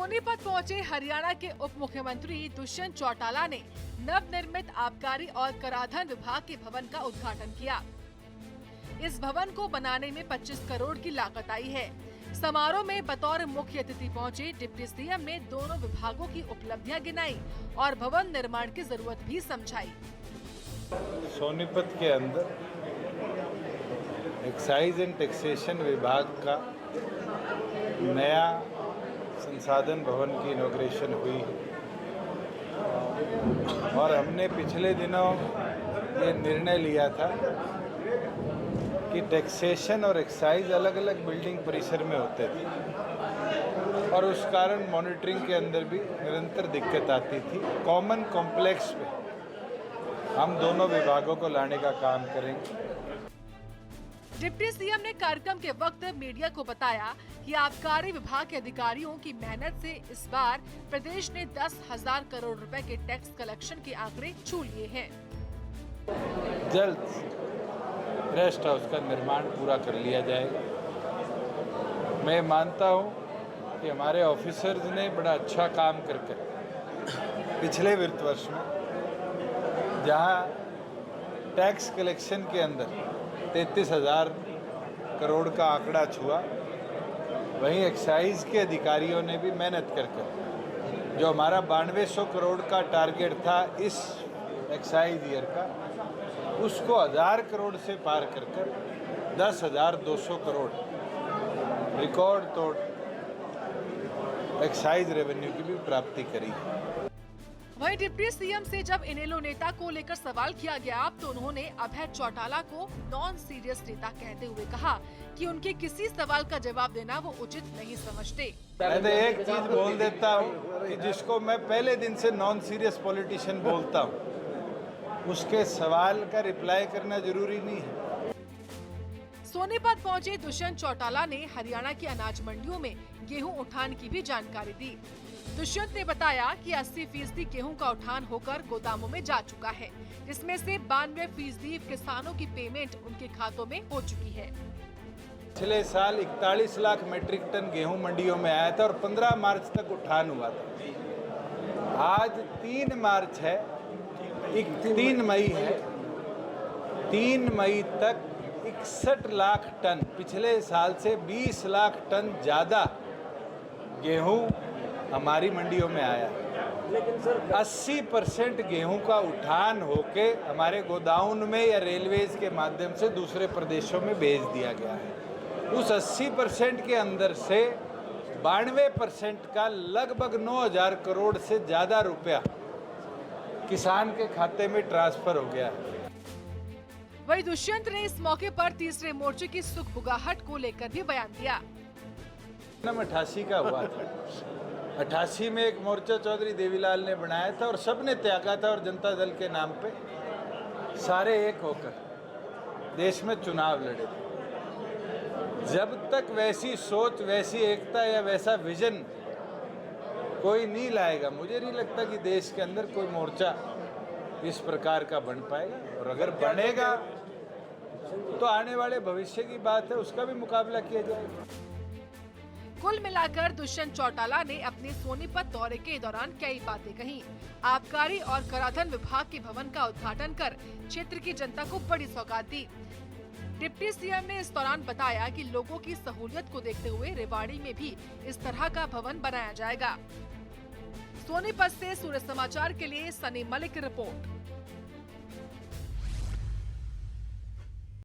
सोनीपत पहुंचे हरियाणा के उप मुख्यमंत्री दुष्यंत चौटाला ने नवनिर्मित आबकारी और कराधान विभाग के भवन का उद्घाटन किया। इस भवन को बनाने में 25 करोड़ की लागत आई है। समारोह में बतौर मुख्य अतिथि पहुंचे डिप्टी सीएम ने दोनों विभागों की उपलब्धियां गिनाई और भवन निर्माण की जरूरत भी समझाई। सोनीपत के अंदर एक्साइज एंड टैक्सेशन विभाग का नया संसाधन भवन की इनॉग्रेशन हुई है और हमने पिछले दिनों ये निर्णय लिया था कि टैक्सेशन और एक्साइज अलग अलग बिल्डिंग परिसर में होते थे और उस कारण मॉनिटरिंग के अंदर भी निरंतर दिक्कत आती थी। कॉमन कॉम्प्लेक्स पे हम दोनों विभागों को लाने का काम करेंगे। डिप्टी सीएम ने कार्यक्रम के वक्त मीडिया को बताया कि आबकारी विभाग के अधिकारियों की मेहनत से इस बार प्रदेश ने 10,000 करोड़ रुपए के टैक्स कलेक्शन के आंकड़े छू लिए हैं। जल्द रेस्ट हाउस का निर्माण पूरा कर लिया जाएगा। मैं मानता हूं कि हमारे ऑफिसर्स ने बड़ा अच्छा काम करके पिछले वित्त वर्ष में जहां टैक्स कलेक्शन के अंदर 33,000 करोड़ का आंकड़ा छुआ, वहीं एक्साइज के अधिकारियों ने भी मेहनत करके जो हमारा 9200 करोड़ का टारगेट था इस एक्साइज ईयर का, उसको 1000 करोड़ से पार कर 10,200 करोड़ रिकॉर्ड तोड़ एक्साइज रेवेन्यू की भी प्राप्ति करी। वहीं डिप्टी सीएम से जब इनेलो नेता को लेकर सवाल किया गया तो उन्होंने अभय चौटाला को नॉन सीरियस नेता कहते हुए कहा कि उनके किसी सवाल का जवाब देना वो उचित नहीं समझते। मैं तो एक चीज बोल देता हूँ कि जिसको मैं पहले दिन से नॉन सीरियस पॉलिटिशियन बोलता हूँ, उसके सवाल का रिप्लाई करना जरूरी नहीं है। सोनीपत पहुंचे दुष्यंत चौटाला ने हरियाणा की अनाज मंडियों में गेहूं उठान की भी जानकारी दी। दुष्यंत ने बताया कि 80% गेहूं का उठान होकर गोदामों में जा चुका है, जिसमें से 92% किसानों की पेमेंट उनके खातों में हो चुकी है। पिछले साल 41 लाख मीट्रिक टन गेहूं मंडियों में आया था और 15 मार्च तक उठान हुआ था। आज 3 मार्च है, 3 मई है। 3 मई तक 61 लाख टन, पिछले साल से 20 लाख टन ज्यादा गेहूं हमारी मंडियों में आया। लेकिन सर 80% गेहूं का उठान होके हमारे गोदाउन में या रेलवेज के माध्यम से दूसरे प्रदेशों में भेज दिया गया है। उस 80% के अंदर से 92% का लगभग 9,000 करोड़ से ज्यादा रुपया किसान के खाते में ट्रांसफर हो गया है। वहीं दुष्यंत ने इस मौके पर तीसरे मोर्चे की सुखबुगाहट को लेकर भी बयान दिया। 88 का हुआ था। 88 में एक मोर्चा चौधरी देवीलाल ने बनाया था और सबने त्यागा था और जनता दल के नाम पे सारे एक होकर देश में चुनाव लड़े थे। जब तक वैसी सोच, वैसी एकता या वैसा विजन कोई नहीं लाएगा, मुझे नहीं लगता कि देश के अंदर कोई मोर्चा इस प्रकार का बन पाएगा। और अगर बनेगा तो आने वाले भविष्य की बात है, उसका भी मुकाबला किया जाएगा। कुल मिलाकर दुष्यंत चौटाला ने अपने सोनीपत दौरे के दौरान कई बातें कही। आबकारी और कराधान विभाग के भवन का उद्घाटन कर क्षेत्र की जनता को बड़ी सौगात दी। डिप्टी सीएम ने इस दौरान बताया कि लोगों की सहूलियत को देखते हुए रेवाड़ी में भी इस तरह का भवन बनाया जाएगा। सोनीपत से सूर्य समाचार के लिए सनी मलिक की रिपोर्ट।